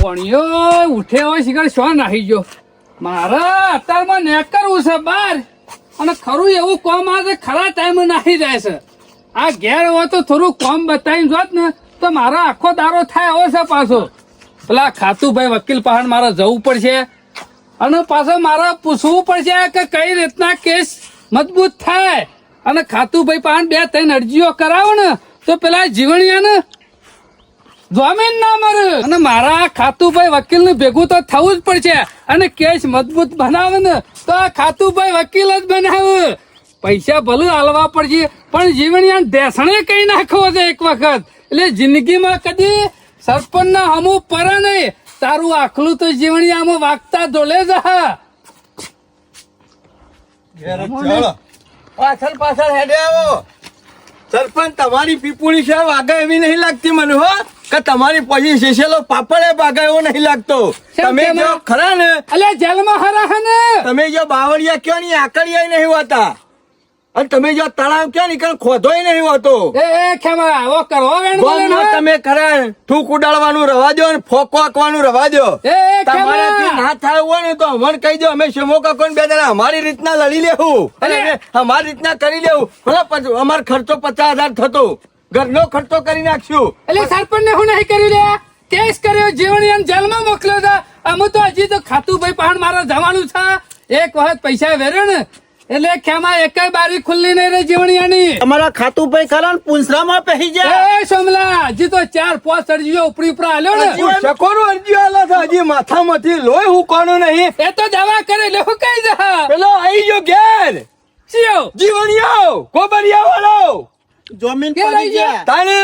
ભણ્યો ઉઠે હોય શિખર શો નાહી ગયો મારે અત્યારમાં નેક કરવું છે બાર અને ખરું એવું કોમ આવે ખરા ટાઈમે નાહી જાય છે આ ઘેર હોય તો થોડું કોમ બતાવીને જોત ને તો મારો આખો દારો થાય એવો છે પાછો પેલા ખાતુભાઈ વકીલ પાસે મારે જવું પડશે અને પાછો મારે પૂછવું પડશે કે કઈ રીતના કેસ મજબૂત થાય અને ખાતુભાઈ પાસે 2-3 અરજીઓ કરાવો ને તો પેલા જીવણિયાને જમીન ના મળે અને મારા ખાતુભાઈ વકીલ ને ભેગું તો થવું જ પડશે અને કેસ મજબૂત બનાવે ને તો આ ખાતુભાઈ વકીલ જ બનાવે પૈસા ભલે હાલવા પડશે પણ જીવણિયા ઢેસણે કઈ નાખવો છે એક વખત એટલે જિંદગીમાં કદી સરપંચ ના હમું પર નહીં તારું આખલું તો જીવણિયામાં વાગતા ધોલે જા પાછળ હેડે આવો સરપંચ તમારી પીપુડી છે વાગા એવી નહીં લાગતી મને હો કે તમારી પછી શેષેલો પાપડે ભાગા એવો નહીં લાગતો તમે જો ખરા ને અલે જેલમાં હરા હે ને તમે જો બાવળિયા કયો ની આકડિયા નહીં હોતા અને તમે જો તળાવ કયો ની ખોધોય નહીં હોતો એ ખેમા આવો કરવો ગોમમાં તમે ખરા થૂક ઉડાડવાનું રવા દો અને ફોકો આંકવાનું રવા દો તમારાથી ના થાય હોય ને તો અમને કહી દો અમે શેમો કાકો બે જણા અમારી રીતના લડી લેવું અને અમારી રીતના કરી લેવું ભલે અમારો ખર્ચો 50,000 થતો ઘરનો ખર્ચો કરી નાખશું એટલે સરપંચ ને હું નહીં કર્યું લે કેસ કર્યો જીવણિયાને જેલમાં મોકલ્યો હતા અમે તો હજી તો ખાતુભાઈ પાસે મારે જવાનું છે એક વખત પૈસા વેર્યો ને એટલે ખેમા એકેય બારી ખુલ્લી નહીં રહી જીવણિયાની અમારા ખાતુભાઈ ખરા પૂંછરામાં પહેરી જાય એ સોમલા હજી તો 4-5 અરજીઓ ઉપરી ઉપર આલ્યો ને શકોનું અરજી આલા છે હજી માથામાંથી લોહી હુકવાનું નહીં એ તો દવા કરે લે હું કઈ જા પેલો આવી ગયો ઘેર ચિયો જીવણિયો ગોબરિયા વાળો જમીન કે લઈ પડી ગયા તાને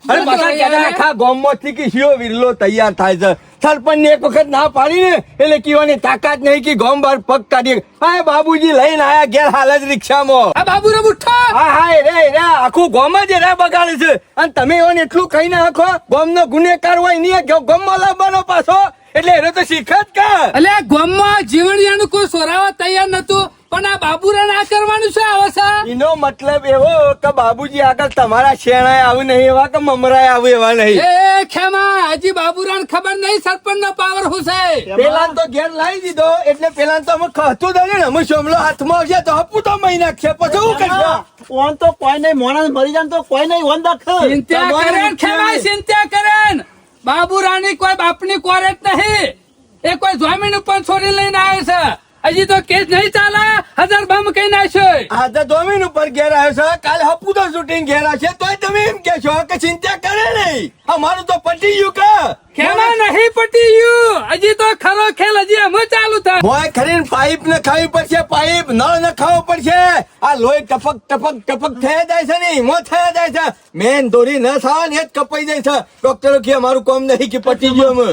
અરે પાછા કેડા આખા ગામમાંથી કે શિયો વિરલો તૈયાર થાય છે સરપંચ ને એક વખત ના પાડી ને એટલે કીવાની તાકાત નહીં કે ગામ બહાર પગ કાઢી હા બાબુજી લઈને આયા ઘેર હાલ જ રિક્ષામાં આ બાબુ રે ઉઠો હા રે આખું ગામ જ રે બગાડે છે અને તમે એને એટલું કહી નાખો ગામનો ગુનેગાર હોય નહીં ગામમાં લાવવાનો પાછો એટલે એને તો શીખ જ કા એટલે ગામમાં જીવણિયાનું કોઈ સોરાવા તૈયાર નતું પણ આ બાબુરા ના કરવાનું છે આવસા એનો મતલબ એવો કે બાબુજી આગળ તમારા શેણાય આવું નહીં એવા કે મમરાય આવું એવા નહીં એ ખેમા હજી બાબુરાને ખબર નહીં સરપંચ નો પાવર હું છે પેલા તો ઘેર લાવી દીધો એટલે પેલા તો અમે ખતું દઈએ ને અમે સોમલો હાથમાં આવશે તો હપુ તો મહી નાખશે પછી શું કરશે ઓન તો કોઈ નહીં માણસ મરી જાય તો કોઈ નહીં ઓન દખ ચિંતા કરેન ખેમા ચિંતા કરેન બાબુરાની કોઈ બાપની કોરેટ નહીં એ કોઈ જમીન ઉપર છોડી લઈને આવે છે હજી તો કેસ નહીં ચાલે 1000 બમ કઈ નાખ્યો આજે જમીન ઉપર ઘેર આવ્યો છે કાલે હપુ તો શૂટિંગ ઘેર આવશે તોય તમે એમ કે છો કે ચિંતા કરે નહીં અમારું તો પટી ગયું કે ખેમા નહીં પટી ગયું હજી તો ખરો ખેલ હજી અમે ચાલુ થાય મોય ખરીને પાઇપ ને ખાવી પડશે પાઇપ નળ ને ખાવો પડશે આ લોહી ટપક થઈ જાય છે ને મો થઈ જાય છે મેન દોરી ન થાવ ને જ કપાઈ જાય છે ડોક્ટરો કે અમારું કામ નહીં કે પટી ગયું અમે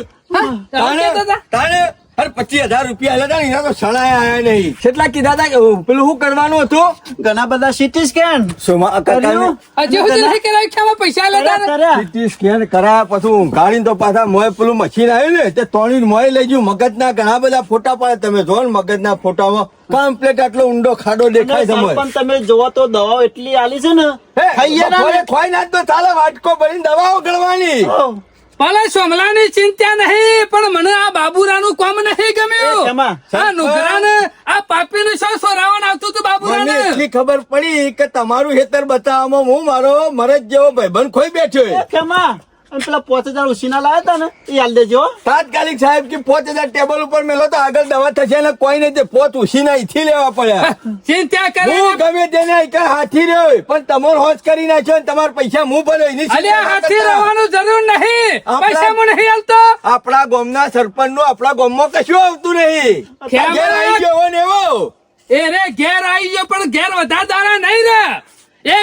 તાણે અરે 25,000 રૂપિયા આલ્યા હતા ને એના તો સણાયા આયા નહીં કેટલા કીધા હતા પેલું શું કરવાનું હતું ઘણા બધા સિટી સ્કેન હજી સુધી નહીં કરાય ખેમા પૈસા લેતા સીટી સ્કેન કરાયા પછી ઊંઘાડીને તો પાછા મોય પેલું મશીન આવ્યું ને તે તોડીને મોય લઈ ગયું મગજના ઘણા બધા ફોટા પાડે તમે જો ને મગજના ફોટામાં કમ્પ્લીટ આટલો ઊંડો ખાડો દેખાય તમે પણ તમે જોવો તો દવાઓ એટલી આલી છે ને ખોઈ ના તો ચાલે વાટકો ભરીને દવાઓ ગળવાની ભલે સોમલાની ચિંતા નહીં પણ મને આ બાબુરાનું કામ નહીં ગમ્યું આ નુગરાને આ પાપીને શું સોરાવણ આવતું હતું બાબુરાને મને એટલી ખબર પડી કે તમારું હેતર બતાવવામાં હું મારો મરજ જેવો ભાઈબંધ ખોઈ બેઠ્યો કેમાં પેલા 5,000 ઉસીના લાયા હતા ને એ હાલ દેજો તાત્કાલિક સાહેબ કે 5,000 ટેબલ ઉપર મેલો તો આગળ દવા થશે ને કોઈ નહીં તે 5 ઉસીના અહીંથી લેવા પડ્યા ચિંતા કરે હું ગમે તેને કે હાથી રહ્યો પણ તમારો હોશ કરી નાખ્યો ને તમારા પૈસા હું ભર્યો એની અલ્યા હાથી રહેવાનું જરૂર નહીં પૈસા હું નહીં આલતો આપણા ગામના સરપંચ નું આપણા ગામમાં કશું આવતું નહીં ઘેર આવી ગયો ને એવો એ રે ઘેર આવી ગયો પણ ઘેર વધારે દાડા નહીં રે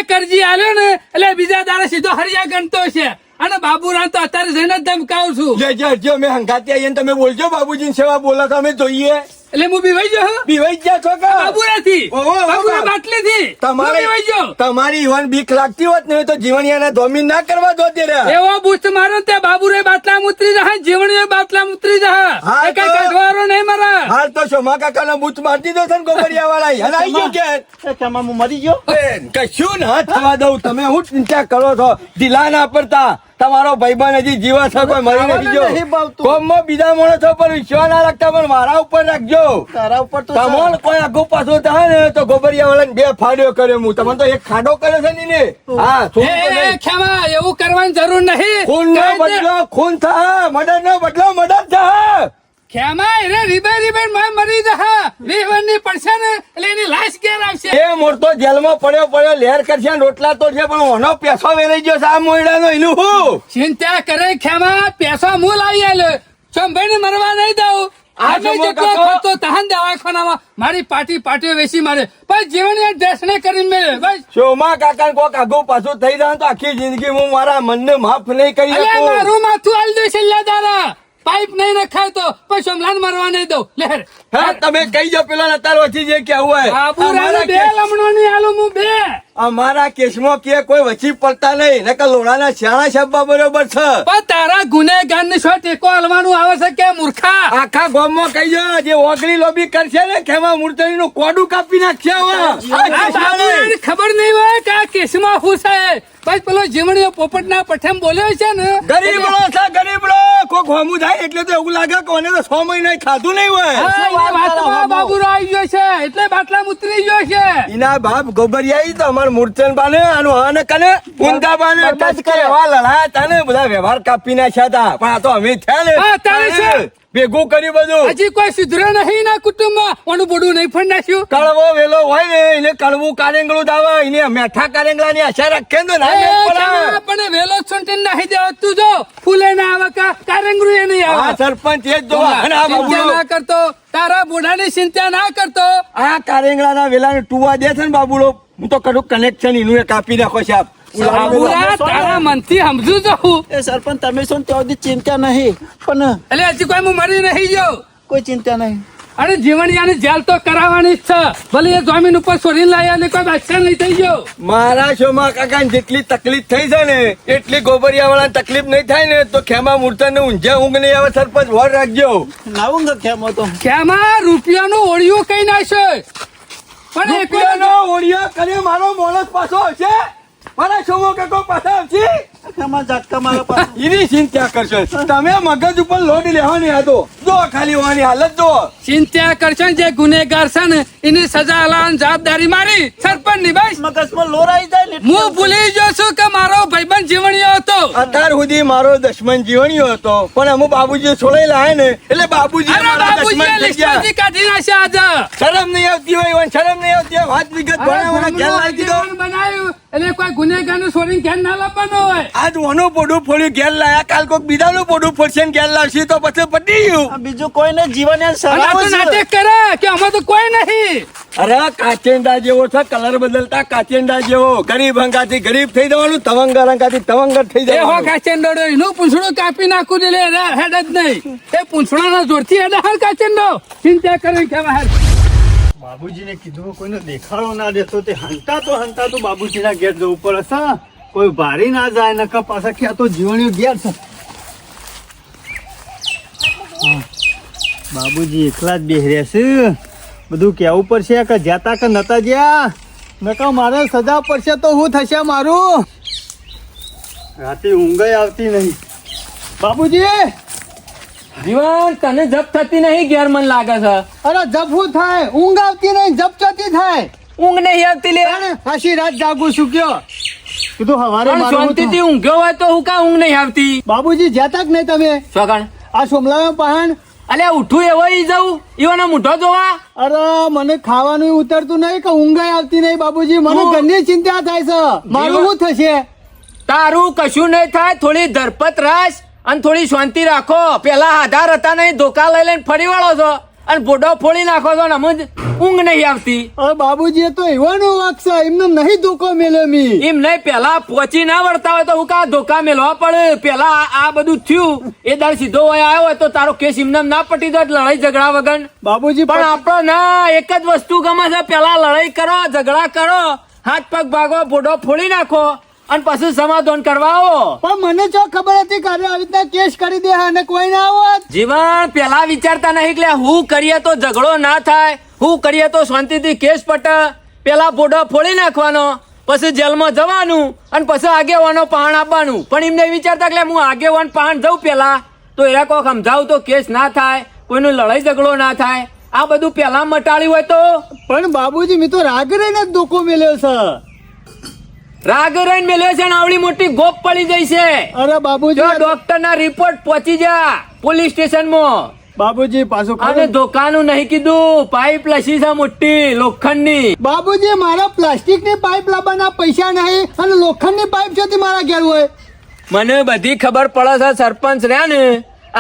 એક અરજી આલ્યો ને એટલે બીજા દાડા સીધો હરિયા ગણતો છે અને બાબુરાન તો અત્યારે જઈને જ ધમકાવું છું જો મેં હંગાતી આવીને તમે બોલજો બાબુજી સેવા બોલો તો અમે જોઈએ એટલે હું બીવાઈ ગયો હું? બીવાઈ ગયા છો કે બાબુરાથી ઓહો, ઓહો. બાબુરા બાટલીથી હું તમારે બીવાઈ ગયો. તમારી ઈવન બીક લાગતી હોત ને તો જીવણિયાને ધોમીન ના કરવા દો ત્યારે. એવો બુસ્ટ મારો તે બાબુરે બાટલા ઉતરી જા, જીવણીએ બાટલા ઉતરી જા. હા, એ કઈ તો- કાઢવાનો નહીં મારા. હાલ તો શોમા કાકાનો બૂચ મારી દીધો છે ને ગોબરિયા વાળા અને આઈ ગયો કે એ કેમાં હું મરી ગયો બેન, કશું ના થવા દઉં. તમે હું ચિંતા કરો છો? ઢીલા ના પડતા. તમારો ભાઈબંધ હજી જીવા છે, કોઈ મરી નથી નહીં ગયો. ભાવતું. કોમમાં બીજા માણસો પર વિશ્વાસ ના રાખતા, પણ મારા ઉપર રાખજો. તારા ઉપર તો તમોન કોઈ આગુ પાછું થાય ને તો ગોબરિયા વાળાને 2 ફાડ્યો કર્યો હું. તમને તો એક ખાડો કર્યો છે ને એને. હા, એ, થોડું તો એ, નહીં. ખેમા, એવું કરવાની જરૂર નહીં. ખૂન નો કહી દે. બદલો ખૂન થા, મર્ડર નો બદલો મર્ડર થા. ખેમા, એને રીબે માં મરી જા. રીબનની પડશે ને એટલે એની લાશ ઘેર આવશે. એ મોરતો જેલમાં પડ્યો લહેર કરશે ને રોટલા તો છે, પણ ઓનો પેસો વેરાઈ ગયો છે આ મોયડાનો. એનું હું ચિંતા કરે ખેમા, પૈસા હું લાવી આલ્યો. ચંભાઈ ને મરવા નહીં દઉં. આ આજે જમો જેટલો કાકો. ખર્ચો તહન દવાખાનામાં મારી પાટીઓ વેચી મારે, પણ જીવન ડ્રેસને કરીને મેળવે બસ. શોમા કાકા કોક આગુ પાછું થઈ જાય તો આખી જિંદગી હું મારા મનને માફ નહીં કરી અલે શકું. મારું માથું આલ દે છેલ્લા દાડા. પાઇપ નહીં નખાય તો પછી સમલાન મરવા નહીં દઉં. લહેર હા, તમે કહી દો પેલા અત્યારે વચ્ચે જે કેવું હોય. બાબુરાને બે લમણો ની આલું હું બે. અમારા કેસમાં કે કોઈ વચ્ચે પડતા નહીં, નકર લોડાના શાણા શબ્બા બરોબર છે. પણ તારા ગુનેગાર ને શું ટેકો હલવાનું આવે છે કે મૂર્ખા? આખા ગામમાં કહી દો જે ઓગળી લોબી કરશે ને ખેમા મૂર્તરી નું કોડું કાપી નાખશે હવે. આ બાબુરાને ખબર નહીં હોય કે આ કેસમાં શું છે. બસ પેલો જીવણીઓ પોપટના પઠેમ બોલ્યો છે ને, ગરીબડો છે ગરીબડો. કોક હોમું થાય એટલે તો એવું લાગે કે મને તો 6 મહિના ખાધું નહીં હોય. હા, એ વાતમાં બાબુરો આવી ગયો છે એટલે બાટલા ઉતરી ગયો છે. એના બાપ ગોબરિયાઈ તો અમાર મૂર્છન બાને આનું હાને કને ઊંધા બાને બરબાદ ટચકે એવા લડાયા તા ને બધા વ્યવહાર કાપી નાખ્યા તા, પણ આ તો અમે થયા ને હા, તારે છે. ભેગું કર્યું બધું. હજી કોઈ સુધર્યો નહીં ના કુટુંબમાં. ઓનું બોડું નહીં ફંડ નાખ્યું. કડવો વેલો હોય ને એને કડવું કારેંગળું દાવે, એને મેઠા કારેંગળા ની આશા રાખે ને તો ના મેળ પડે. ખેમા, પણ વેલો છૂટીને નાહી દેવો. તું જો ફૂલે ના આવે કા કારેંગરું એ નહીં આ આવે. સરપંચ એ જ જોવા અને આ ચિંતા બાબુડો ના કરતો, તારા બોડાની ચિંતા ના કરતો. આ કારેંગળાના વેલાને ટુવા દે છે ને બાબુડો, હું તો કડું કનેક્શન એનું એ કાપી નાખો છે આપ. બાબુરા, તારા મનથી સમજુ છું. એ સરપંચ તમે શું ત્યાં સુધી ચિંતા નહીં, પણ એટલે હજી કોઈ હું મરી નહીં ગયો. કોઈ ચિંતા નહીં. અરે જીવણિયાને જેલ તો કરાવવાની જ છે. ભલે એ જમીન ઉપર છોડીને લાયા ને કોઈ બાદશાહ નહીં થઈ ગયો. મારા શોમાં કાકા જેટલી તકલીફ થઈ છે ને એટલી ગોબરિયા વાળા તકલીફ નહીં થાય ને તો ખેમા મૂર્તન ને ઊંઝે ઊંઘ નહીં આવે. સરપંચ વોર રાખજો. નાવું ને ખેમો તો કેમાં રૂપિયાનું ઓળિયું કઈ નાખ્યો. પણ એક રૂપિયાનો ઓળિયો કરે મારો માણસ પાછો આવશે. મારા શોમો કાકો પાછા આવશે. ખેમા ઝટકા મારા પાસે એની ચિંતા કરશો તમે. મગજ ઉપર લોડ લેવાની હતો જો ખાલી હોવાની હાલત જો. ચિંતા કરશો ને જે ગુનેગાર છે ને એની સજા અલાવાની જવાબદારી મારી સરપંચ ની. બસ મગજમાં લોર આવી જાય ને હું ભૂલી ગયો છું કે મારો ભાઈબંધ જીવણીયો હતો. અત્યાર સુધી મારો દશમન જીવણીયો હતો, પણ અમુક બાબુજી છોડાઈ લાય ને એટલે બાબુજી અરે મારા બાબુજીએ દશમન થઈ ગયા. લિસ્ટમાંથી કાઢી નાખ્યા આજે. શરમ નહીં આવતી હોય ઈવન શરમ નહીં આવતી હોય. વાત વિગત ભણાવવાના ઘેર લાવી દીધો. બનાવ્યું એટલે કોઈ ગુનેગાર નું છોડીને ઘેર ના લાવવાનો હોય. આજ ઓનું પોડું ફોડ્યું ઘેર લાયા, કાલ કોક બીજાનું પોડું ફોડશે ને ઘેર લાવશે તો પછી પતી ગયું. આ બીજું કોઈને જીવન અને આ સરાવ તો છે. નાટક કરે કે અમે તો કોઈ નહીં. અરે કાચેંડા જેવો છે, કલર બદલતા કાચેંડા જેવો. ગરીબ અંગાથી ગરીબ થઈ જવાનું, તવંગર અંગાથી તવંગર થઈ એ હો જવાનું. કાચેંડો રે, એનું પૂંછડું કાપી નાખું ને લે હેડ જ નહીં. એ પૂંછડાના જોરથી હેડ હાલ કાચેંડો. ચિંતા કરે કેવા હેડ. બાબુજીને કીધું કોઈનો દેખાડો ના દેતો તે હંતા તો બાબુજીના ઘેર જવું પડે છે. કોઈ ભારી ના જાય નકર પાછા ક્યાં તો જીવણીઓ ઘેર છે. હા. બાબુજી એકલા જ બેહર્યા છે. બધું કેવું પડશે કે જ્યાતા કે નતા જ્યાં નકર મારે સજા પડશે તો શું થશે મારું. રાતે ઊંઘ આવતી નહીં. બાબુજી જીવન તને જપ થતી નહીં ઘેર મન લાગે છે. અરે જપ શું થાય, ઊંઘ આવતી નહીં, જપ ચોથી થાય. ઊંઘ નહીં આવતી લે. આશી રાત જાગું છું કયો કીધું હવારે પણ મારું શાંતિથી ઊંઘ્યો હોય તો હું કા ઊંઘ નહીં આવતી. બાબુજી જ્યાં તક નહીં તમે સોગણ આ સોમલા પહાણ. અલ્યા ઉઠું એવો ઈ જવું ઈવાનો મોઢો જોવા. અરે મને ખાવાનું ઉતરતું નહીં કે ઊંઘ આવતી નહીં બાબુજી. મને હું- ઘરની ચિંતા થાય છે. મારું શું થશે. તારું કશું નહીં થાય. થોડી ધરપત રાખ અને થોડી શાંતિ રાખો. પેલા આધાર હતા નહીં ધોકા લઈ લઈને ફરી વાળો છો. અને ભોડો ફોડી નાખો છો ને અમને ઊંઘ નહીં આવતી. હવે બાબુજી એ તો એવાનો વાક છે, એમને નહીં ધોકો મેલ્યો મી. એમ નહીં, પેલા પહોંચી ના વળતા હોય તો હું કા ધોકા મેલવા પડે. પેલા આ બધું થયું એ દાડ સીધો હોય આવ્યો હોય તો તારો કેસ એમને ના પટી દો લડાઈ ઝઘડા વગર. બાબુજી પણ આપણો ના એક જ વસ્તુ ગમે છે, પેલા લડાઈ કરો, ઝઘડા કરો, હાથ પગ ભાગો, ભોડો ફોડી નાખો અને પછી સમાધાન કરવા આવો. પણ મને જો ખબર હતી કે આવી રીતના કેસ કરી દે અને કોઈ ના આવત. જીવન પેલા વિચારતા નહીં કે હું કરીએ તો ઝઘડો ના થાય, હું કરીએ તો શાંતિથી કેસ પટે. પેલા ભોડો ફોડી નાખવાનો, પછી જેલમાં જવાનું અને પછી આગેવાનો પહાણ આપવાનું. પણ એમને વિચારતા કે હું આગેવાન પહાણ જઉં પેલા તો એના કોઈ સમજાવું તો કેસ ના થાય, કોઈનો લડાઈ ઝઘડો ના થાય. આ બધું પેલા મટાડ્યું હોય તો. પણ બાબુજી મેં તો રાગ રહીને જ ધોકો મેલ્યો છે. રાગ રહીને મેલ્યો છે ને આવડી મોટી ગોપ પડી જઈ છે. અરે બાબુજી, જો ડોક્ટર ના રિપોર્ટ પહોંચી જા પોલીસ સ્ટેશન માં. બાબુજી પાછું અને ધોકાનું નહીં કીધું, પાઇપ લસી છે મોટી લોખંડની. બાબુજી મારા પ્લાસ્ટિક ની પાઇપ લાવવાના પૈસા નહીં અને લોખંડ ની પાઇપ છે મારા ઘેર હોય. મને બધી ખબર પડે છે. સરપંચ રહ્યા ને,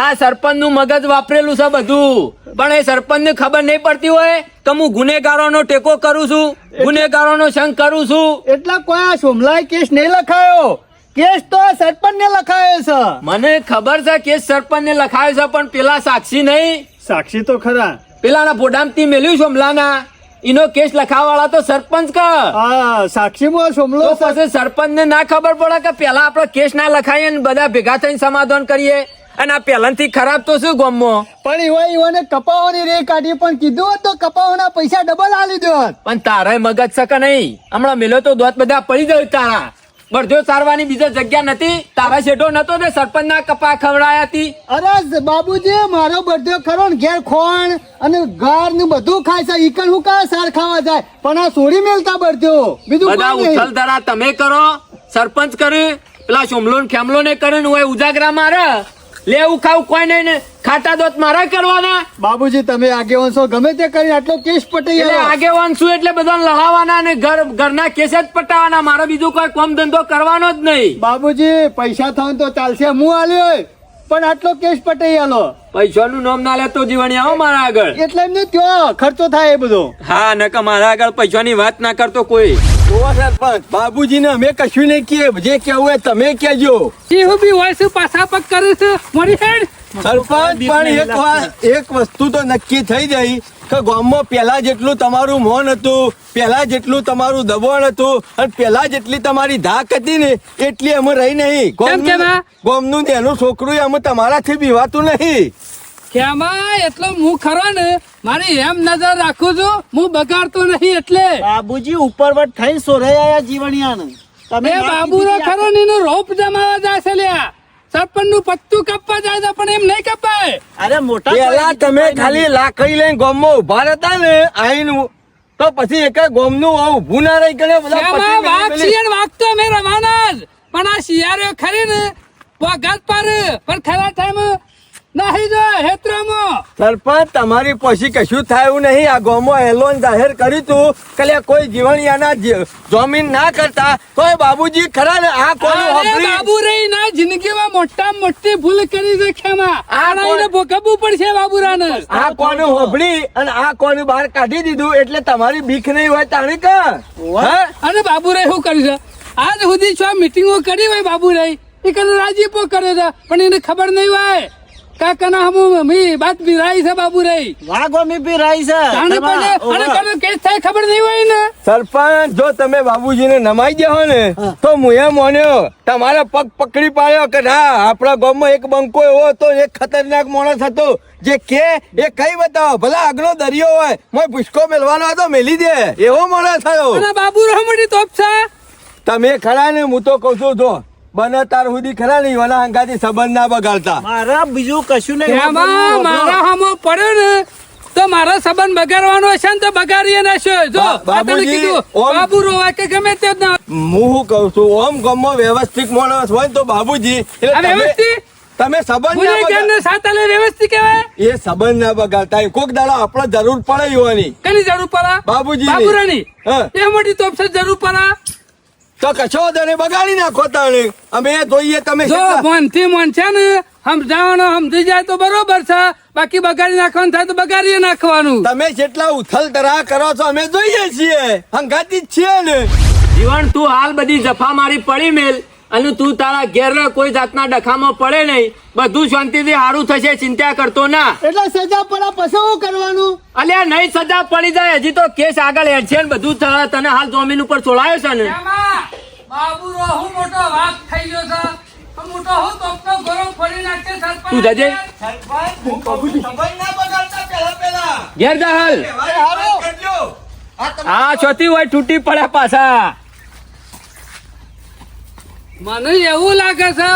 આ સરપંચ નું મગજ વાપરેલું છે બધું. પણ એ સરપંચ ને ખબર નહીં પડતી હોય કે હું ગુનેગારો નો ટેકો કરું છું, ગુનેગારો નો સંગ કરું છું. એટલા કોઈ આ સોમલાએ કેસ નહીં લખાયો, કેસ તો સરપંચ ને લખાયો છે. મને ખબર છે કેસ સરપંચ ને લખાયો છે, પણ પેલા સાક્ષી નહીં, સાક્ષી તો ખરા. પેલાના ભોડામથી મેલ્યું સોમલાના, એનો કેસ લખાવાળા તો સરપંચ ક. હા, સાક્ષીમાં સોમલો તો પછી સરપંચ ને ના ખબર પડે કે પેલા આપડે કેસ ના લખાઈએ ને બધા ભેગા થઈને સમાધાન કરીએ. અને આ પહેલાથી ખરાબ તો શું ગામમાં. પણ ઈવોને કપાવાની રે કાઢી, પણ કીધું હોત તો કપાવાના પૈસા ડબલ આલી દો. પણ તારે મગજ શકે નહીં. હમણાં મેલો તો દોત બધા પડી જાય તારા. બળજો સારવાની બીજા જગ્યા નથી, તારા શેઠો નતો ને સરપંચ ના કપા ખવડાયા હતી. અરે બાબુજી મારો બર્થડે ખરો ને ઘેર ખોણ અને ઘર ને બધું ખાય છે. ઈકણ હું કા સાર ખાવા જાય, પણ આ સોરી મેલતા બર્થડે બીજું બધા કોઈ નહીં. ઉથલ ધરા તમે કરો, સરપંચ કરે, પેલા સોમલો ને ખેમલો ને કરે ને હોય ઉજાગરા મારે. લેવું ખાવું કોઈ નહીં ને ખાટા દોત મારા કરવાના. બાબુજી તમે આગેવાન છો, ગમે તે કરી આટલો કેસ પટાઈ એટલે આલો. આગેવાન શું એટલે બધા લડાવવાના ને ઘરના કેસ જ પટાવવાના. મારે બીજું કોઈ કામ ધંધો કરવાનો જ નહીં. બાબુજી પૈસા થાય તો ચાલશે, હું આલ્યો પણ આટલો કેસ પટાઈ આલો. પૈસાનું નામ ના લેતો જીવણી આવો મારા આગળ. એટલે એમને ત્યાં ખર્ચો થાય એ બધો. હા નકા મારા આગળ પૈસાની વાત ના કરતો કોઈ. ઓવા સરપંચ બાબુજીને અમે કશું નહીં કહીએ, જે કહેવું હોય તમે કહેજો. એવું બી હોય છે, પાછા પગ કરે છે મારી હેડ. સરપંચ પણ એક વસ્તુ તો નક્કી થઈ ગઈ કે ગામમાં પેલા જેટલું તમારું મૌન હતું, પેલા જેટલું તમારું દબાણ હતું અને પેલા જેટલી તમારી ધાક હતી ને એટલી અમે રહી નહીં. ગામનું ને એનું છોકરું અમે તમારાથી બીવાતું નહીં. કેમાં એટલો હું ખરો ને, મારી એમ નજર રાખું છું, હું બગાડતો નહીં. એટલે બાબુજી ઉપરવટ થઈને સોરાયા જીવણિયાને. તમે બાબુનો ખરો ને એનો રોપ જમાવા જાય છે લ્યા. સરપંચ નું પત્તું કાપવા જાય છે, પણ એમ નહીં કપાય. અરે મોટા પેલા તમે ખાલી લાકડી લઈને ગામમાં ઉભા રહેતા ને આઈનું, તો પછી એક ગામનું ઉભું ના રહી કરે. કેમાં વાઘ શિયાળ વાગતો અમે રવાના જ, પણ આ શિયાળો ખરી ને વાઘાત પર, પણ ખરા ટાઈમ નહીં જો હેત્રામાં. સરપંચ તમારી પછી કશું થાય એવું નહીં. આ ગામમાં એલોન જાહેર કર્યું તું કે કોઈ જીવણિયાના જમીન ના કરતા, તોય બાબુજી ખરા ને આ કોઈ બાબુ રહી ના જિંદગીમાં મોટા મોટી ભૂલ કરી છે. ખેમાં આ ભોગવવું પડશે બાબુરાને. આ કોને હોભળી અને આ કોને બહાર કાઢી દીધું એટલે તમારી બીક નહીં હોય તાણી કા. અને બાબુરાય શું કર્યું છે આજ સુધી? છ મીટિંગો કરી હોય બાબુરાય, એ કને રાજીપો કરે છે, પણ એને ખબર નહીં હોય કાકાના હમ મી બાત બિરાઈ છે બાબુરાય. વાગો મી બિરાઈ છે. કેસ થાય ખબર નહીં હોય ને. સરપંચ જો તમે બાબુજીને નમાઈ ગયા ને તો હું એમ માન્યો તમારા પગ પકડી પાડ્યો કે ના આપણા ગામમાં એક બંકો એવો હતો, એક ખતરનાક માણસ હતો જે કે એ કઈ બતાવો ભલા આગલો દરિયો હોય મોય પુષ્કો મેલવાનો હતો મેલી દે એવો માણસ થયો. અને બાબુ રહમડી તોપ છે. તમે ખરા ને હું તો કઉ છું જો બને તાર સુધી ખરા નહીં વાલા હંગાથી સંબંધ ના બગાડતા. મારા બીજું કશું નહીં. મારા હામો પડ્યો ને તો મારા સંબંધ બગાડવાનો હશે ને તો બગાડીએ નાખ્યો. જો બાબુ રોવા કે ગમે તે હું કઉ છું ઓમ ગામમાં વ્યવસ્થિત માણસ હોય તો બાબુજી તમે સંબંધ સાતાલે વ્યવસ્થિત કહેવાય. એ સંબંધ ના બગાડતા. કોક દાડો આપણે જરૂર પડે યુવાની. કની જરૂર પડે? બાબુજી બાબુરાની એ મોટી તોપ છે જરૂર પડે તો કશો તને બગાડી નાખો તાણે અમે જોઈએ. તમે જો મન થી મન છે ને સમજાવવાનો સમજી જાય તો બરોબર છે, બાકી બગાડી નાખવાનું થાય તો બગાડી નાખવાનું. તમે જેટલા ઉથલ તરા કરો છો અમે જોઈએ છીએ, હંગાતી જ છીએ ને. જીવન તું હાલ બધી જફા મારી પડી મેલ અને તું તારા ઘેર રહે, કોઈ જાતના ડખામાં પડે નહીં, બધું શાંતિથી સારું થશે, ચિંતા કરતો ના. એટલે સજા પડે પછી શું કરવાનું? અલ્યા નહીં સજા પડી જાય, હજી તો કેસ આગળ હેડશે ને બધું થાય. તને હાલ જમીન ઉપર છોડાયો છે ને. એમાં બાબુરો હું મોટો વાઘ થઈ ગયો છે, હું મોટો હું તોપનો ગરમ ફરી નાખશે સરપંચ. તું જજે. સમજ ના બગાડતા પેલા. ઘેર જા હાલ. વાત કરજો. આ છોતી હોય તૂટી પડ્યા પાછા. મને એવું લાગે છે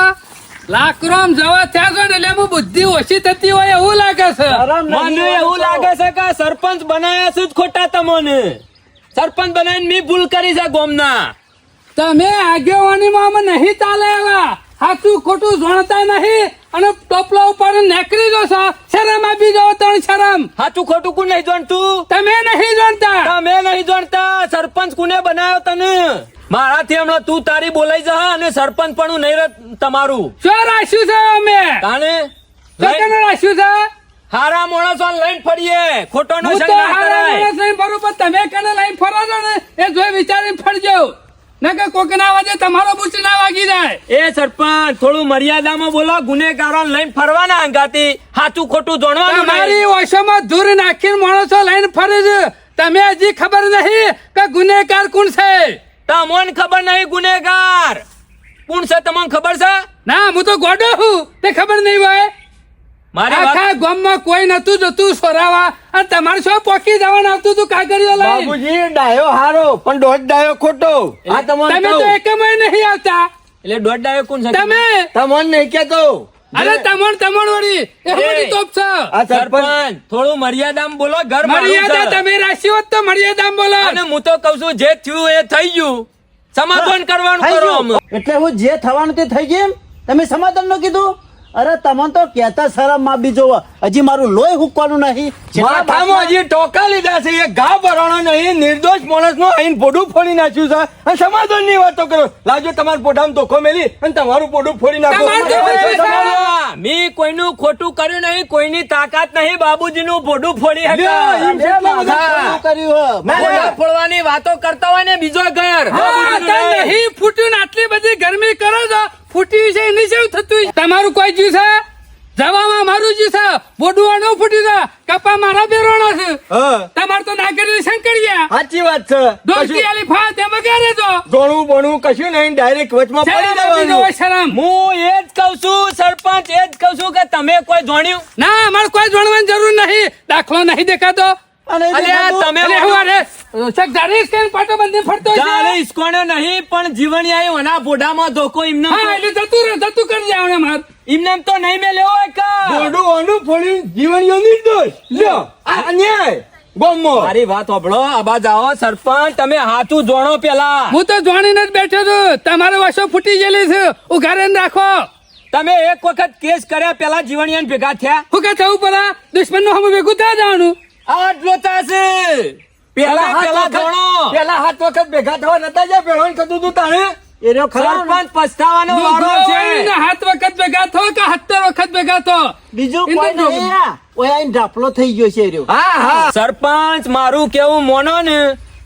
લાકરોમ જવા થયા છો ને એટલે એમાં બુદ્ધિ ઓછી થતી હોય એવું લાગે છે. મને એવું લાગે છે કે સરપંચ બનાયા છે જ ખોટા તમને. સરપંચ બનાવીને મેં ભૂલ કરી છે ગોમના. તમે આગેવાનીમાં અમે નહીં ચાલે એવા, સાચું ખોટું જાણતા નહીં અને ટોપલા ઉપર નેકરી દો છો. શરમ આપી જાઓ ત્રણ શરમ. સાચું ખોટું કોણ નહીં જાણતું? તમે નહીં જાણતા. તમે નહીં જાણતા. સરપંચ કોને બનાવ્યો તને? મારાથી હમણાં તું તારી બોલાઈ જા અને સરપંચ પણ નહીં રહે તમારું. શું રાખ્યું છે અમે? તાને શું કેને રાખ્યું છે? હારા માણસો લઈને ફરીએ, ખોટો નો હું સંગ તો ના હારા કરાય. માણસ નહીં બરોબર, તમે કેને લઈને ફરો છો ને એ જોઈ વિચારીને ફરજો, નકર કોક ના વાજે તમારો બુચ ના વાગી જાય. એ સરપંચ થોડું મર્યાદામાં બોલો. ગુનેગારો લઈને ફરવાના અંગાતી સાચું ખોટું જાણવાનું તમારી નહીં. ઓછોમાં ધૂર નાખીને માણસો લઈને ફરે છે. તમે હજી ખબર નહીં કે ગુનેગાર કોણ છે? તમને ખબર નહીં ગુનેગાર કોણ છે? તમને ખબર છે? ના, હું તો ગોડો છું, તે ખબર નહીં હોય. મારી વાત આખા ગામમાં કોઈ નતું જતું સોરાવા અને તમારે શું પોકી જવાનું આવતું હતું કાગળિયો લઈને? બાબુજી ડાયો હારો પણ દોઢ ડાયો ખોટો. આ તમને તમે તો કહું. એકમય નહીં આવતા. એટલે દોઢ ડાયો કોણ છે? તમે તમને નહીં કેતો. અરે તમણ વળી એ બધી તોપ છે. આ સરપંચ સરપંચ થોડું મર્યાદામાં બોલો. ઘર મારું મર્યાદા છે. તમે રાશી હોત તો મર્યાદામાં બોલો. અને હું તો કઉ છું જે થયું એ થઈ ગયું, સમાધાન કરવાનું થઈ કરો ગયું. અમે. એટલે હું જે થવાનું તે થઈ ગયું એમ? તમે સમાધાન નું કીધું? અરે તમને તો કેતા શરમ માં બીજો હજી મારું લોહી હુકવાનું નહીં. માથામાં હજી ટોકા લીધા છે, એ ઘા ભરવાનો નહીં. નિર્દોષ માણસ નું આઈને પોડું ફોડી નાખ્યું છે અને સમાધાન ની વાતો કરો. લાજો તમારા પોઢામાં ધોકો મેલી અને તમારું પોડું ફોડી નાખો. તમારું તો ફોડી નાખો. મેં કોઈનું ખોટું કર્યું નહીં, કોઈની તાકાત નહીં બાબુજીનું ભોડું ફોડી લ્યો, શકા. એમ કેટલા બધા હા. કર્યું ભોડા ફોડવાની વાતો કરતા હોય ને બીજો ઘર હા, બાબુજીનું તમે નહીં. નહીં ફૂટ્યું ને આટલી બધી ગરમી કરો છો, ફૂટ્યું છે એની જેવું થતું. તમારું કોઈ જ્યું છે? જવામાં મારું જ્યું છે. બોડું ન ફૂટ્યું છે, કપા મારા બેરોણો છે. હા, તમારે તો નાગરી શંકરિયા સાચી વાત છે. દોસ્તી આલી ફા તે બગાડે તો ગોણું બોણું કશું નહીં, ડાયરેક્ટ વચમાં પડી શરમ આપી દો, જવાનું. શરમ. હું એ જ કઉ છું સરપંચ, એ જ કઉ છું કે તમે કોઈ જોણ્યું? ના, અમારે કોઈ જાણવાની જરૂર નહીં. દાખલો નહીં દેખાતો. અલ્યા તમે એટલે હું અરે શક જાણી સ્કેન પાટો બંધી ફરતો છે. જાણે ઈસકોણ્યો નહીં પણ જીવણી આવી ઓના ભોડામાં ધોકો એમને હા, એટલે જતું કરી જાય માર. એમને તો નહીં મેલ્યો હોય કા. ગોડું ઓનું ફોડીને જીવનીઓ નિર્દોષ. લ્યો, આ અન્યાય. ગામમાં. મારી વાત સાંભળો, આબાજ આવો સરપંચ, તમે હાથું જોણો પેલા. હું તો જાણીને જ બેઠો છું. તમારે વસો ફૂટી ગયેલી છે, ઉઘાડીને રાખો. તમે એક વખત કેસ કર્યા પેલા જીવણિયાને ભેગા થયા. શું કે થવું પડે? દુશ્મન નું હમ ભેગું થયા જવાનું. આટલો થશે. પેલા પેલા હાથ જોણો. વખત- પેલા હાથ વખત ભેગા થવા નતા જ્યાં પેલોને કીધું તું તાણે. એનો ખરા સરપંચ પછતાવાનો વારો દુશ્મનને છે. હાથ વખત ભેગા થો કે 70 વખત ભેગા થો. બીજું એનો કોઈ તો- નહીં આ. ઓય આઈને ઢાફલો થઈ ગયો છે એર્યો. હા હા સરપંચ મારું કેવું મોનો ને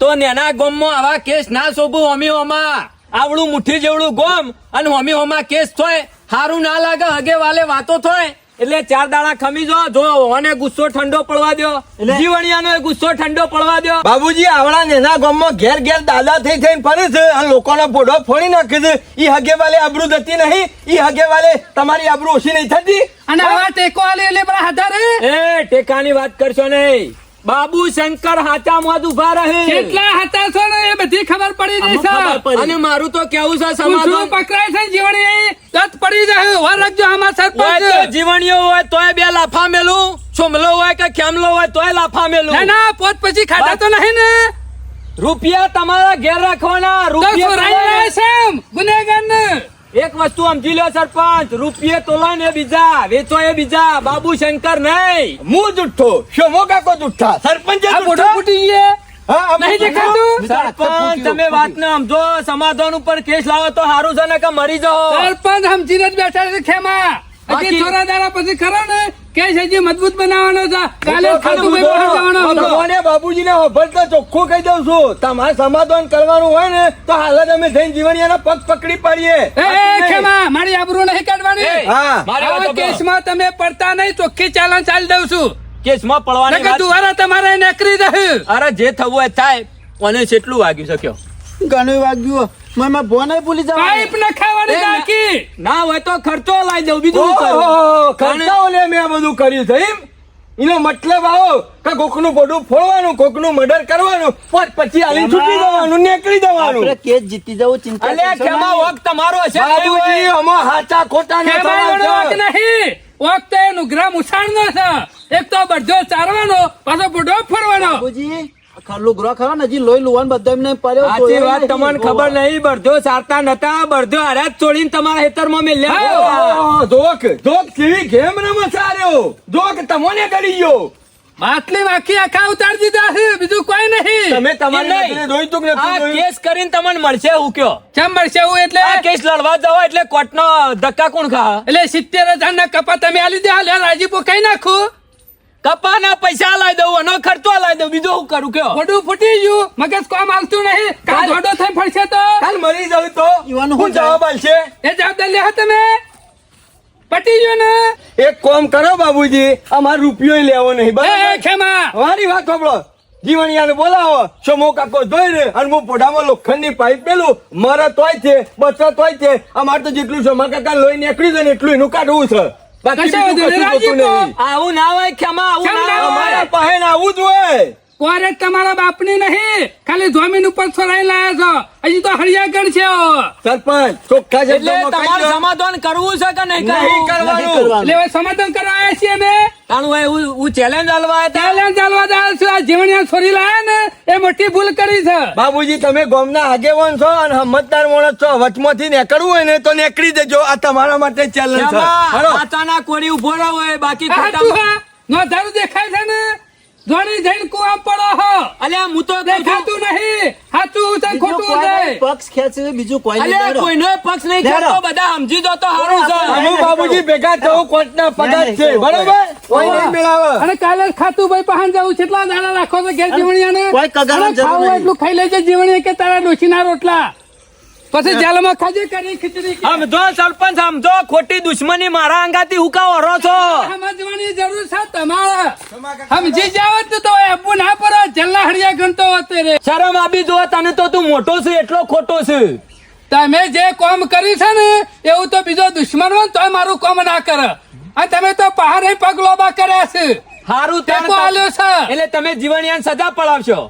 તો નેના ગોમમાં આવા કેસ ના શોભું. હોમી હોમાં આવડું મુઠ્ઠી જેવડું ગોમ અને હોમી હોમાં કેસ થોય હારું ના લાગે. હગે વાલે વાતો થોય એટલે 4 દાડા ખમી જો ઓને ગુસ્સો ઠંડો પડવા દો, એટલે- જીવણિયાનો ગુસ્સો ઠંડો પડવા દો. બાબુજી આવડા નેના ગામમાં ઘેર ઘેર દાદા થઈ થઈને ફરે છે અને લોકોનો પોડો ફોડી નાખે છે. ઈ હગે વાલે આબરૂ જતી નહીં, ઈ હગે વાલે તમારી આબરૂ ઓછી નહીં થતી. અને આવા ટેકો આલે એટલે બધા હાથા રહે. એ ટેકાની વાત કરશો નહીં. બાબુ શંકર હાચા મોત ઉભા રહે. કેટલા હતા છો ને એ બધી ખબર પડી આમાં જશે. ખબર પડી. અને મારું તો કેવું છે શું સમાધાન. પકડાય છે જીવણી દત પડી જાય. વાર રાખજો આમાં હોય તો સરપંચ. જીવણીઓ હોય તોય બે લાફા મેલું, સોમલો હોય કે ખેમલો હોય તોય લાફા ના મેલું. ના, પોત પછી ખાતા તો નહીં ને. રૂપિયા તમારા ઘેર રાખવાના. તો રૂપિયા ચોરાઈ તમારા- જાય છે એમ, ગુનેગારને. એક વસ્તુ સમજી લો સરપંચ, રૂપિયે તોલા ને બીજા, વેચો એ બીજા, બાબુ શંકર નહીં. હું જુઠ્ઠો, શોમો કાકો જુઠ્ઠા, સરપંચ આ મોઢું ફૂટી ગયે. હા, આ નહીં મોઢું- દેખાતું? સરપંચ તમે વાત ને સમજો. સમાધાન ઉપર કેસ લાવો તો સારું છે ને કે મરી જાઓ. સરપંચ સમજીને જ બેઠા છે ખેમા. હજી થોડા દાડા પછી ખરો ને કે છે હજી મજબૂત બનાવવાનો છે કાલે ખાતું ભાઈ બહાર જવાનો હતો. ભગવાને બાબુજીને હોભળતા ચોખ્ખું કહી દઉં છું, તમારે સમાધાન કરવાનું હોય ને તો હાલ જ અમે જઈને જીવણિયાના પગ પકડી પાડીએ. એ ખેમા મારી આબરૂ નહીં કાઢવાની. હા મારી વાત આવા સાંભળો. કેસમાં તમે પડતા નહીં, ચોખ્ખી ચાલન ચાલી દઉં છું. કેસમાં પડવાની નકર વાત. દુવારા તમારે નકરી રહે. અરે જે થવું હોય થાય. મને કેટલું વાગ્યું છે કયો? ઘણું વાગ્યું મેં ફોન ભૂલી જાવ પાઇપ નખાવાની બાકી. ના હોય તો ખર્ચો લાવી દઉં, બીજું શું કરું? ઓહો, ખર્ચાઓ લે મેં આ બધું કર્યું છે એમ? એનો મતલબ આવો કે કોકનું બોડું ફોડવાનું, કોકનું મર્ડર કરવાનું, પછી આલી છૂટી જવાનું, નીકળી જવાનું. કેસ જીતી જવું ચિંતા અલ્યા ખેમા વખ તમારો હશે ને એવું બાબુજી હોય. આમાં હાચા ખોટા ના ખેમાઈનો વાંક થવાના છે. નહીં. વાંક તો એનું ગ્રામ ઉછાળનો છે. એક તો બધો ચારવાનો, પાછો બુઢો ફરવાનો. બાબુજી ખલ્લું ગ્રહ ખરો ને હજી લોહી લુવાન બધા એમને પડ્યો સાચી વાત, તમને ખબર નહીં. બળધો સારતા નતા, બળધો હારા જ છોડીને તમારા ખેતરમાં મેલ્યા. ઓહો, જોક કેવી ગેમ રમે છે આ રહ્યો. જોક તમને કરી ગયો. માટલી વાકી આખા ઉતારી દીધા છે, બીજું કોઈ નહીં. તમે તમારી એ નહીં. નજરે જોયું તું કે આ નતું જોયું? કેસ કરીને તમને મળશે હું કયો? ચમ મળશે એવું એટલે આ કેસ લડવા જાવ એટલે કોર્ટનો ધક્કા કોણ ખા? એટલે 70,000 ના કપા તમે આલી દે, હાલ રાજીપો કઈ નાખું. કપાના પૈસા લાવી દઉં, એનો ખર્ચો લાવી દઉં, બીજું શું કરું કયો? મોઢું ફૂટી ગયું, મગજ કામ આવતું નહીં. કાલ જોડો થઈ ફરશે તો કાલ મરી જાવ તો યુવાનું હું જવાબ આલશે? એ જવાબદાર લે તમે. પટી ગયું ને. એક કામ કરો બાબુજી, અમાર રૂપિયો લેવો નહીં, એ બરાબર? ખેમા મારી વાત સાંભળો, જીવણિયાને બોલાવો, શમો કાકો જોઈ રે, અને હું પોઢામાં લોખંડની પાઇપ પેલું મારા તોય છે, બચ્ચા તોય છે. અમારે તો જેટલું શમા કાકા લોહી નીકળી જાય ને એટલું એનું કાઢવું છે. બાકી કશા બીજું વાંધો નહીં, કશું જોતું રાજીપો. નહીં. આવું ના હોય ખેમા, આવું કેમ ના ના હોય. અમારા પાસે ને આવું જ હોય. કોરેટ તમારા બાપની નહીં, ખાલી જમીન ઉપર છોડાઈ લાયા છો. હજી તો હરિયાગઢ છે. સરપંચ ચોખ્ખા એટલે શબ્દોમાં કહી તમારે દો. સમાધાન કરવું છે કે નહીં નહીં કરવું? કરવાનું. એટલે હવે સમાધાન કરવા આવ્યા છીએ અમે. તાણું હોય હું ચેલેન્જ હાલવા આવ્યા હતા. ચાલ્યા ચાલવા જાય છે. આ જીવણિયા છોરી લાયા ને એ મોટી ભૂલ કરી છે. બાબુજી તમે ગામના આગેવાન છો અને સમજદાર માણસ છો, વચમાંથી નીકળવું હોય ને તો નીકળી જજો. આ તમારા માટે ચેલેન્જ છે. ખેમા, હાલો. આચાના કોરી ઉભો રહો હોય, બાકી આ ખોટા- હાચું હા? નોંધારું દેખાય છે ને, જોડી જઈને કુવા પડો હો. અલ્યા હું તો દેખાતું નહીં. હાચું છે ખોટું છે. પક્ષ ખેંચે બીજું કોઈ અલ્યા કોઈનો પક્ષ નહીં ખેંચતો, બધા સમજી દો તો સારું છે. અમે બાબુજી ભેગા થવું કોર્ટના પગાર છે, બરાબર? કોઈ નહીં મેળાવે. અને કાલે ખાતું ભાઈ પહાણ જવું, કેટલા દાડા રાખો છો ઘેર જીવણિયાને? કોઈ કગારવાની અને જરૂર ખાવું નહીં. એટલું ખાઈ લેજે જીવણીયા કે તારા ડોશીના રોટલા. પછી જેલમાં ખાજે કરી ખીચડી કે. સમજો સરપંચ, સમજો ખોટી દુશ્મની મારા અંગાથી હુકા ઓરો છો. સમજવાની જરૂર છે તમારે. સમજી જાવ તો આપવું ના પડે. જેલના હળિયા ગણતો અત્યારે શરમ આપી જો, તને તો તું મોટો છે એટલો ખોટો છે. તમે જે કામ કર્યું છે ને એવું તો બીજો દુશ્મન હોય તો મારું કામ ના કરે. અને તમે તો પહાડે પગ લોબા કર્યા છે. હારું ટેકો આલ્યો છે. એટલે તમે જીવણિયાને સજા પડાવશો,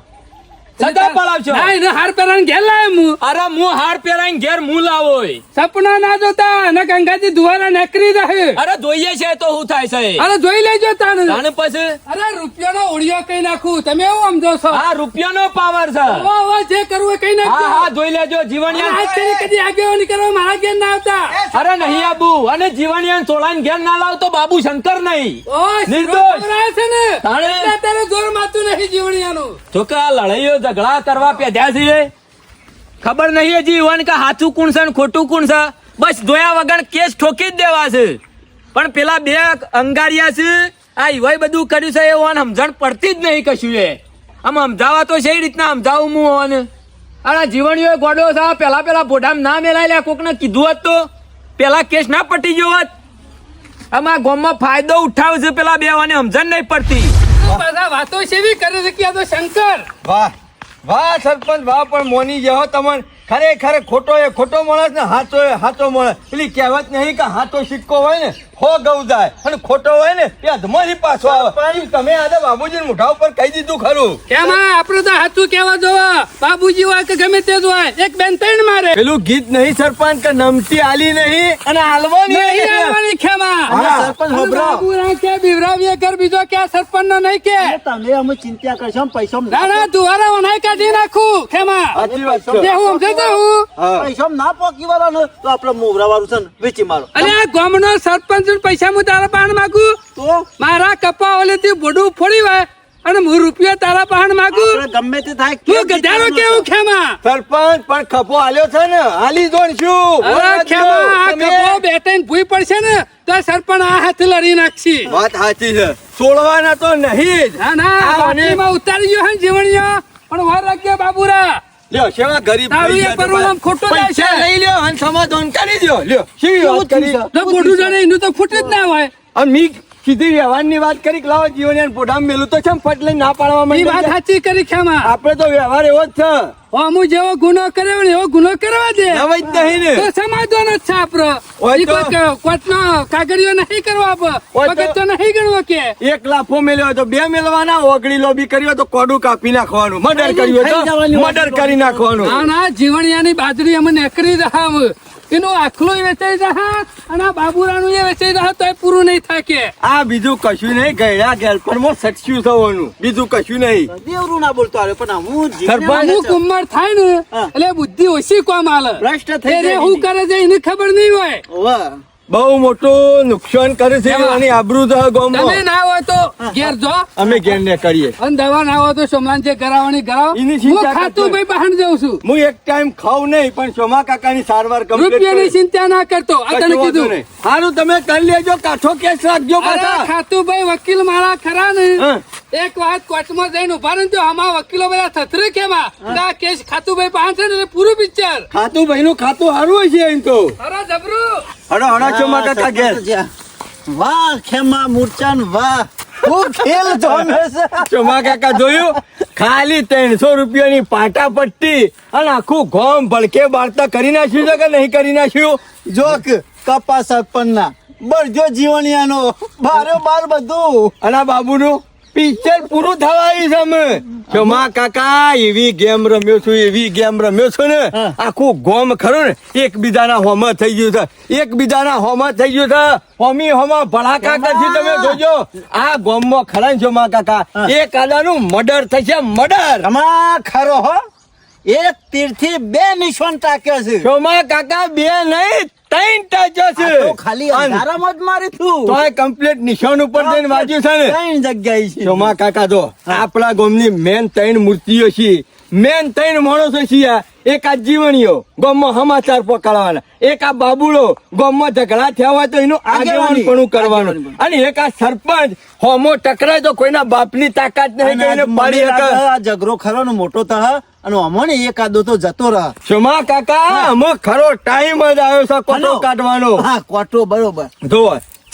સજા પડાવશો. ના એને હાર પહેરાને ઘેર લાવ્યો હું. અરે હું હાર પહેરાઈને ઘેર મું લાવોય. સપના ના જોતા અને ગંગાજી ધુવારા નીકળી રહે. અરે જોઈએ છે તો શું થાય છે? અરે જોઈ લેજો તાને. તાણે પછી અરે રૂપિયાનો ઓળિયો કઈ નાખું, તમે એવું સમજો છો? આ રૂપિયાનો પાવર છે. વાહ, વાહ, જે કરવું એ કઈ હા નાખજો. હા જોઈ લેજો અને જીવણિયા. આજ કરી કદી આગેવાની કરવા મારા ઘેર ના આવતા. અરે નહીં આબુ, અને જીવણિયાને સોળાને ઘેર ના લાવતો બાબુ શંકર નહીં. ઓય, નિર્દોષ. ખવડાવે છે ને તાણે. એટલે તારે જોર માતું નહીં જીવણિયાનું. જો કે આ લડાઈઓ ઝઘડા કરવા પેદ્યા છીએ, ખબર નહીં હજી ઈવન કે સાચું કોણ છે ને ખોટું કોણ છે. બસ જોયા વગર કેસ ઠોકી જ દેવા છે. પણ પેલા બે અંગારિયા છે, આ ઈવાય બધું કર્યું છે એ ઓન સમજણ પડતી જ નહીં કશું. એ આમ સમજાવા તો છે રીતના સમજાવું હું ઓન. અરે જીવણીઓ ગોડો છે, પેલા બોડામ ના મેલાય લ્યા, કોકને કીધું હોત તો પેલા કેસ ના પટી ગયો હોત. આમાં ગામમાં ફાયદો ઉઠાવે છે પેલા બે વાને સમજણ નહીં પડતી. બધા વાતો સેવી કરે છે કે આ તો શંકર. વાહ વાહ સરપંચ વાહ, પણ મોની જેવો તમને ખરેખર ખોટો એ ખોટો માણસ ને હાચો એ હાચો માણસ. પેલી કહેવત નહીં કે હાચો સિક્કો હોય ને હો ગઉ જાય અને ખોટો હોય ને એ અધમાંથી પાછો આવે. એમ તમે આજે બાબુજી મોઢા ઉપર કહી દીધું ખરું. કેમ આપડે તો સાચું કેવા જોવા. બાબુજી હોય કે ગમે તે જ હોય, એક બેન ત્રણ મારે. પેલું ગીત નહીં સરપંચ કે નમતી આલી નહીં અને હાલવાની નહીં નહીં. આવવાની ખેમા. હા. સરપંચ અને હોભળો. બાબુ રાખે બિવરાવીએ ઘર, બીજો કે સરપંચ નો નહીં કે. તમે અમે ચિંતા કરશો પૈસા ના ના દુવારા ઓનાઈ કાઢી નાખું ખેમા. સાચી વાત છે. જે હું સમજતો હું. હા. પૈસા ના પોકી વાળા તો આપડે મોવરા વાળું છે ને વેચી મારો અરે આ ગામનો સરપંચ ને પૈસા હું તારા પાન માંગુ. તો મારા કપા ઓલેથી બોડું ફોડી હોય અને હું રૂપિયા તારા પાન માંગુ. આપણે ગમે તે થાય તું ગધારો કેવું ખેમા. સરપંચ પણ ખપો આલ્યો છે ને હાલી દોડશું. અરે ખેમા આ કપો બેઠાઈને ભૂઈ પડશે ને તો તો સરપંચ આ હાથ લડી નાખશી. વાત સાચી છે, છોડવાના તો નહીં જ. ના ના આ મને- બાટલીમાં ઉતારી ગયો હે જીવણીયો, પણ વાર રાખ્યો બાબુરા. લ્યો શેવા ગરીબ તારું થઈ એ ગયા તો પરવાનું ખોટું જાય છે. પૈસા લઈ લ્યો અને સમાધાન કરી દ્યો. લ્યો શી વાત કરી? તો મોઢું જાણે એનું તો ફૂટ જ ના હોય. અને મી સીધી વ્યવહારની વાત કરી કે લાવો જીવન પોઢામાં મેલું તો ચમ ફટ લઈને ના પાડવા એ માંડી વાત ગયા? સાચી કરી ખેમા. આપણે તો વ્યવહાર એવો જ છે, અમુ જેવો ગુનો કર્યો ને એવો ગુનો કરવા દે હવે જ નહીં ને. તો સમાધાન જ છે આપડે. ઓય ઈ તો- કોઈ કોર્ટનો કાગળિયો નહીં કરવા આપે, ઓય તો- વખત તો નહીં ગણવો કે. એક લાફો મેલ્યો હોય તો બે મેલવાના, ઓગળી લોબી કરી હોય તો કોડું કાપી નાખવાનું, મર્ડર કર્યું હોય તો મર્ડર કરી નાખવાનું. ના ના જીવણિયાની બાજરી અમે નેકરી રહ્યા હવે. એનું આખલું વેચાઈ રહ્યા અને આ બાબુરાનું એ વેચાઈ રહ્યા તોય પૂરું નહીં થાય કે. આ બીજું કશું નહીં, ગયડા ગેલપણમાં સચ્યું થવાનું, બીજું કશું નહીં. દેવરું ના બોલતો આવે પણ હું સરપંચ- અમુક ઉંમર થાય ને હા. એટલે બુદ્ધિ ઓછી કોમ આલે. ભ્રષ્ટ થઈ એ રે જાય હું એની. કરે છે એને ખબર નહીં હોય. બહુ મોટું નુકસાન કરે છે એમાં- અને આબરૂ છે તમે ગામમાં. ના હોય તો ઘેર જો અમે ઘેર ને કરીએ. અને દવા ના હોય તો સોમલાન જે કરાવવાની કરાવો. એની હું ચિંતા ખાતું કરતો ભાઈ બહાર જાઉં છું. હું એક ટાઈમ ખાઉં નહીં પણ સોમા કાકાની સારવાર complete રૂપિયાની કરું. ચિંતા ના કરતો આ તને કશું વાંધો કીધું. નહીં. હારું તમે કરી લેજો, કાઠો કેસ રાખજો અરે પાછા. ખાતુભાઈ વકીલ મારા ખરા ને હા. એક વાત કોર્ટમાં જઈને ઉભા રહે ને તો આમાં વકીલો બધા થથરે કેમાં આ કેસ ખાતુભાઈ પાસે છે ને એટલે પૂરું પિક્ચર. ખાતું ભાઈ નું ખાતું સારું હોય છે એમ તો. અરે જબરું હડો હડો સોમા કાકા ઘેર. વાહ ખેમા મૂર્છન વાહ હું ખેલ જોમે છે સોમા કાકા જોયું, ખાલી 300 રૂપિયાની પાટા પટ્ટી અને આખું ગોમ ભડકે બાળતા કરી નાખ્યું છે કે નહીં કરી નાખ્યું? જોક કપા સરપંચના બળજો જીવણિયાનો બારો બાર બધું અને આ બાબુનું પિક્ચર પૂરું થવા આવ્યું છે અમે. સોમા કાકા એવી ગેમ રમ્યો છું, એવી ગેમ રમ્યો છું ને હા. આખું ગોમ ખરું ને એકબીજાના હોમાં થઈ ગયું છે, એકબીજાના હોમાં થઈ ગયું છે. હોમી હોમાં ભડાકા કરશે તમે જોજો. આ ગોમમાં ખરા ને સોમા કાકા એક આદાનું મર્ડર થશે, મર્ડર. તમા ખરો હો એક તીરથી બે નિશાન તાક્યો છે સોમા કાકા બે નહીં 3 ટાચ્યો છે. આ તો ખાલી અંધારામાં જ મારી તું તોય કમ્પ્લીટ નિશાન ઉપર જઈને વાંચ્યું છે ને. ત્રણ જગ્યાએ છે સોમા કાકા જો આપણા ગામની મેન 3 મૂર્તિઓ છે, મેન 3 માણસો છે. એક આ જીવણીઓ ગામમાં સમાચાર પકડવાના, એક આ બાબુડો ગામમાં ઝઘડા થયા હોય તો એનું આગેવાનપણું કરવાનું, અને એક આ સરપંચ હોમો ટકરાય તો કોઈના બાપની તાકાત નહીં કે એને પાડી શકે. આ ઝઘડો ખરો ને મોટો થા અને અમને એકાદો તો જતો રહે સોમા કાકા અમે ખરો ટાઈમ જ આવ્યો છે કોટો કાઢવાનો. હા કોટો બરોબર જો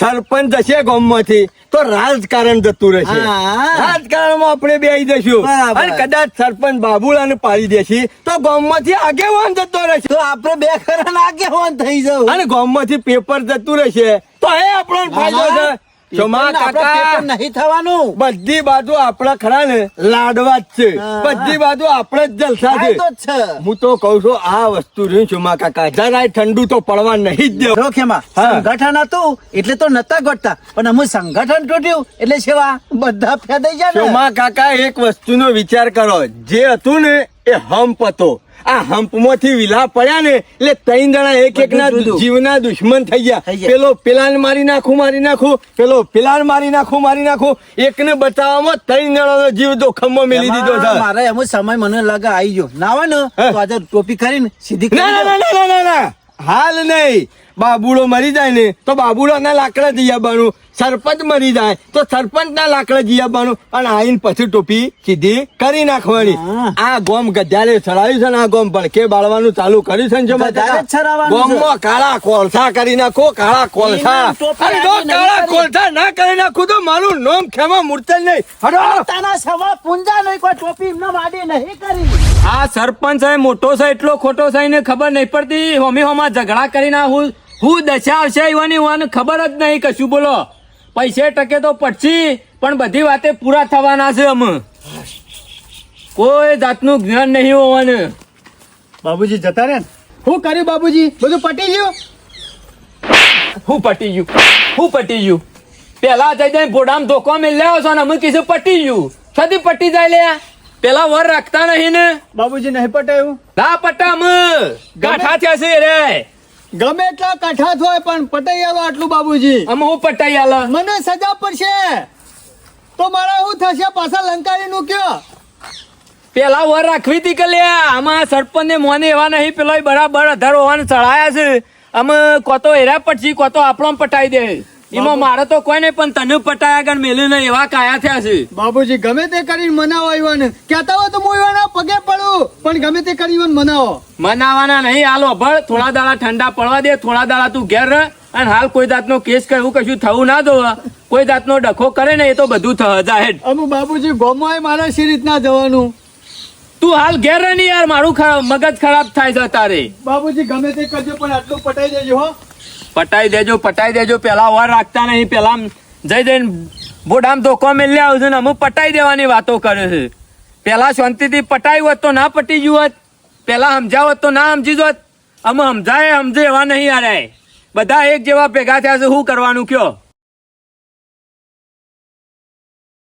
સરપંચ જશે ગામમાંથી તો રાજકારણ જતું રહેશે. હા. રાજકારણમાં આપણે બે આવી જશું બરાબર. અને કદાચ સરપંચ બાબુલાને પાડી દેશે તો ગામમાંથી આગેવાન જતો રહેશે તો આપણે બે ખરા આગેવાન થઈ જાવ અને ગામમાંથી પેપર જતું રહેશે તો એ આપણો ફાયદો છે. સોમા કાકા નહીં થવાનું બધી બાજુ આપણા ખરા ને લાડવા જ છે, હા. બધી બાજુ આપણે જ જલસા છે. ફાયદો જ છે હું તો કઉ છું આ વસ્તુ રહ્યું સોમા કાકા જરાય ઠંડુ તો પડવા નહીં જ દેવું. રોખેમાં હા. સંગઠન હતું એટલે તો નતા ગોઠતા પણ અમુક સંગઠન તૂટ્યું એટલે સેવા બધા ફેદાઈ જાય ને સોમા કાકા એક વસ્તુનો વિચાર કરો, જે હતું ને એ હંપ હતો. આ હંપમાંથી વિલા પડ્યા ને એટલે 3 જણા એક એક ના બધું જુદું. જીવના દુશ્મન થઈ ગયા. થઈ ગયા. પેલો પેલાને મારી નાખું, પેલો પેલાને મારી નાખું. એકને બચાવવામાં 3 જણાનો જીવ જોખમમાં મેલી દીધો એમાં છે. મારે અમુક સમય મને લાગે આવી ગયો ના હોય ને હા. તો આજે ટોપી કરીને સીધી કરી ના ના દો. ના ના ના ના હાલ નહીં. બાબુડો મરી જાય ને તો બાબુડોના લાકડા જઈ આવવાનું, સરપંચ મરી જાય તો સરપંચના લાકડા જઈ આવવાનું, અને આઈને પછી ટોપી સીધી કરી નાખવાની. હા. આ ગોમ ગધારે ચડાવ્યું છે ને આ ગોમ ભડકે બાળવાનું ચાલુ કર્યું છે ને જો ગધારે જ ચડાવવાનું છે. ગોમમાં કાળા કોલસા કરી નાખો, કાળા કોલસા. એમાં ટોપી અને જો આડી નહીં કાળા કરી. કોલસા ના કરી નાખું તો મારું નામ ખેમા મૂર્તન નહીં. હટો. તાના સવા પૂંજા નહીં કોઈ ટોપી એમને વાડી નહીં કરી આ સરપંચ છે મોટો છે એટલો ખોટો છે એને ખબર નહીં પડતી. હોમી હોમાં ઝઘડા કરીને હું દશા આવશે એવાની ખબર જ નહીં કશું. બોલો પૈસે ટકે તો પડશે પણ બધી વાતે પૂરા થવાના છે અમે. કોઈ જાતનું જ્ઞાન નહીં હોવાનું. બાબુજી જતા રે શું કર્યું બાબુજી બધું પટી ગયું હું પટી ગયું પેલા જઈ જઈને ભોડામાં ધોકો મેલ્યો છો ને અમે કીધું પટી ગયું. સદી પટી જાય લે પેલા વર રાખતા નહીં ને બાબુજી નહીં પટાયું ના પટા અમે ગાંઠા થયા છે રે. ગમે એટલા કાઠા હોય પણ પટાઈ આલો આટલું બાબુજી અમે હું પટાઈ આલે મને સજા પડશે તો મારા શું થશે પાછા લંકારી નું કયો પેલા વર રાખવી હતી કે લે આમાં સરપંચ ને મોને એવા નહીં પેલો બરાબર 18 હોવાને ચડાયા છે અમે કોતો હેરા પછી કોતો આપણો પટાઈ દે એમાં મારે તો કોઈ નહીં પણ તને પટાયા આગળ મેલ્યું ને એવા કાયા થયા છે બાબુજી ગમે તે કરીને મનાવો ઈવન કહેતા હોય તો હું ઈવન પગે પડું પણ ગમે તે કરી ઈવન મનાવો મનાવાના નહીં હાલો ભળ થોડા દાડા ઠંડા પડવા દે થોડા દાડા તું ઘેર રહ અને હાલ કોઈ જાતનો કેસ કે એવું કશું થવું ના દો કોઈ જાતનો ડખો કરે ને એ તો બધું જાય અમુ બાબુજી ગોમાં મારે સી રીતના જવાનું તું હાલ ઘેર રહે ને યાર મારું મગજ ખરાબ થાય છે તારે બાબુજી ગમે તે કરજો પણ આટલું પટાઈ દેજો હો પટાઈ દેજો પેલા વાર રાખતા નહીં પેલા જઈને બોડામ ધોકો મેલ્યા આવું છે ને અમુક પટાઈ દેવાની વાતો કરે છે પેલા શાંતિથી પટાઈ હોત તો ના પટી ગયું હોત પેલા સમજાવત તો ના સમજી જોત અમે સમજે એવા નહીં આરે બધા એક જેવા ભેગા થયા છે શું કરવાનું કયો